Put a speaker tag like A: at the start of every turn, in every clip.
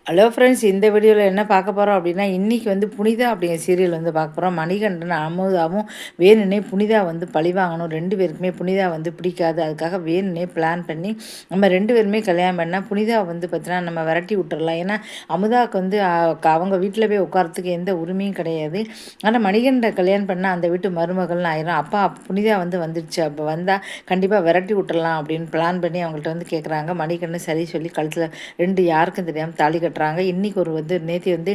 A: Hello friends, இந்த வீடியோவில் என்ன பார்க்க போகிறோம் அப்படின்னா, இன்றைக்கி வந்து புனிதா அப்படிங்கிற சீரியல் வந்து பார்க்க போகிறோம். மணிகண்டன் அமுதாவும் வேணுனே புனிதா வந்து பழிவாங்கணும். 2 பேருக்குமே புனிதா வந்து பிடிக்காது. அதுக்காக வேணுனே பிளான் பண்ணி நம்ம 2 பேருமே கல்யாணம் பண்ணால் புனிதா வந்து பார்த்தீங்கன்னா நம்ம விரட்டி விட்டுறலாம். ஏன்னா அமுதாவுக்கு வந்து அவங்க வீட்டில் போய் உட்காரத்துக்கு எந்த உரிமையும் கிடையாது. ஆனால் மணிகண்ட கல்யாணம் பண்ணால் அந்த வீட்டு மருமகள்னு ஆயிரும். அப்பா புனிதா வந்து வந்துடுச்சு, அப்போ வந்தால் கண்டிப்பாக விரட்டி விட்டுறலாம் அப்படின்னு பிளான் பண்ணி அவங்கள்ட்ட வந்து கேட்குறாங்க. மணிகண்டன் சரி சொல்லி கழுத்தில் 2 யாருக்கும் தெரியாமல் தாலி கட்டுறாங்க. இன்றைக்கி ஒரு வந்து நேற்று வந்து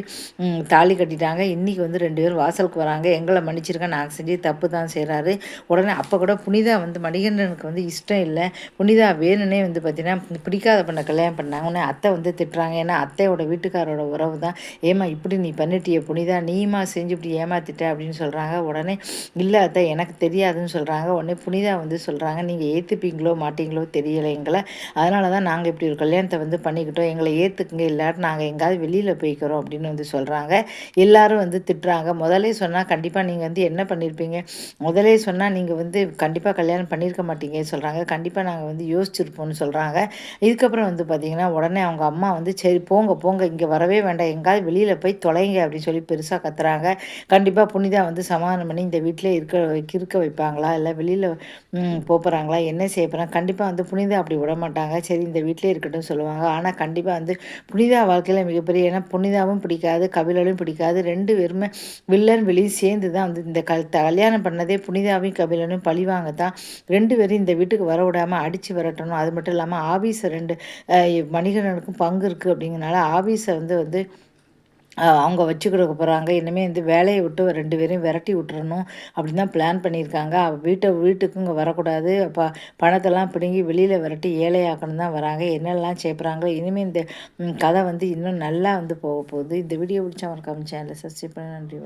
A: தாலி கட்டிட்டாங்க. இன்றைக்கி வந்து 2 பேரும் வாசலுக்கு வராங்க. எங்களை மன்னிச்சிருக்க, நாங்கள் செஞ்சு தப்பு தான் செய்கிறாரு. உடனே அப்போ கூட புனிதா வந்து மணிகண்டனுக்கு வந்து இஷ்டம் இல்லை. புனிதா வேணுனே வந்து பார்த்தீங்கன்னா பிடிக்காத பண்ண கல்யாணம் பண்ணாங்க. உடனே அத்தை வந்து திட்டுறாங்க. ஏன்னா அத்தையோட வீட்டுக்காரோட உறவு தான். ஏமா இப்படி நீ பண்ணிட்டிய புனிதா, நீமா செஞ்சு இப்படி ஏமாத்திட்ட அப்படின்னு சொல்கிறாங்க. உடனே இல்லை அத்தை எனக்கு தெரியாதுன்னு சொல்கிறாங்க. உடனே புனிதா வந்து சொல்கிறாங்க, நீங்கள் ஏற்றுப்பீங்களோ மாட்டீங்களோ தெரியலை எங்களை, அதனால தான் நாங்கள் இப்படி ஒரு கல்யாணத்தை வந்து பண்ணிக்கிட்டோம், எங்களை ஏற்றுக்குங்க, இல்லாட்டி நாங்கள் எங்கேயாவது வெளியில் போய்க்கிறோம் அப்படின்னு வந்து சொல்கிறாங்க. எல்லாரும் வந்து திட்டுறாங்க. முதலே சொன்னால் கண்டிப்பாக நீங்கள் வந்து என்ன பண்ணியிருப்பீங்க, முதலே சொன்னால் நீங்கள் வந்து கண்டிப்பாக கல்யாணம் பண்ணியிருக்க மாட்டீங்க சொல்கிறாங்க. கண்டிப்பாக நாங்கள் வந்து யோசிச்சிருப்போம்னு சொல்கிறாங்க. இதுக்கப்புறம் வந்து பார்த்திங்கன்னா உடனே அவங்க அம்மா வந்து சரி போங்க போங்க, இங்கே வரவே வேண்டாம், எங்கேயாவது வெளியில் போய் தொலைங்க அப்படின்னு சொல்லி பெருசாக கத்துறாங்க. கண்டிப்பாக புனிதா வந்து சமாதானம் பண்ணி இந்த வீட்டிலே இருக்க வைப்பாங்களா, இல்லை வெளியில் போகிறாங்களா, என்ன செய்ய போகிறாங்க. கண்டிப்பாக வந்து புனிதா அப்படி விட மாட்டாங்க. சரி இந்த வீட்டிலே இருக்கட்டும் சொல்லுவாங்க. ஆனால் கண்டிப்பாக வந்து புனிதா வாழ்க்கையில் மிகப்பெரிய, ஏன்னா புனிதாவும் பிடிக்காது கபிலனும் பிடிக்காது, 2 பேருமே வில்லன் வெளியே சேர்ந்து தான் வந்து இந்த கல்யாணம் பண்ணதே புனிதாவையும் கபிலனும் பழிவாங்க தான். 2 பேரும் இந்த வீட்டுக்கு வர விடாமல் அடித்து விரட்டணும். அது மட்டும் இல்லாமல் ஆபீஸை 2 மணிகண்டனுக்கும் பங்கு இருக்குது அப்படிங்கிறனால ஆபீஸை வந்து வந்து அவங்க வச்சுக்கிட போகிறாங்க. இனிமேல் இந்த வேலையை விட்டு 2 பேரையும் விரட்டி விட்டுறணும் அப்படின்னு தான் பிளான் பண்ணியிருக்காங்க. வீட்டுக்கு இங்கே வரக்கூடாது. பணத்தெல்லாம் பிடுங்கி வெளியில் விரட்டி ஏழையாக்கணும் தான் வராங்க. என்னெல்லாம் செய்கிறாங்களோ இனிமேல் இந்த கதை வந்து இன்னும் நல்லா வந்து போக போகுது. இந்த வீடியோ பிடிச்சா மறக்காம சேனலை சப்ஸ்கிரைப் பண்ண. நன்றி.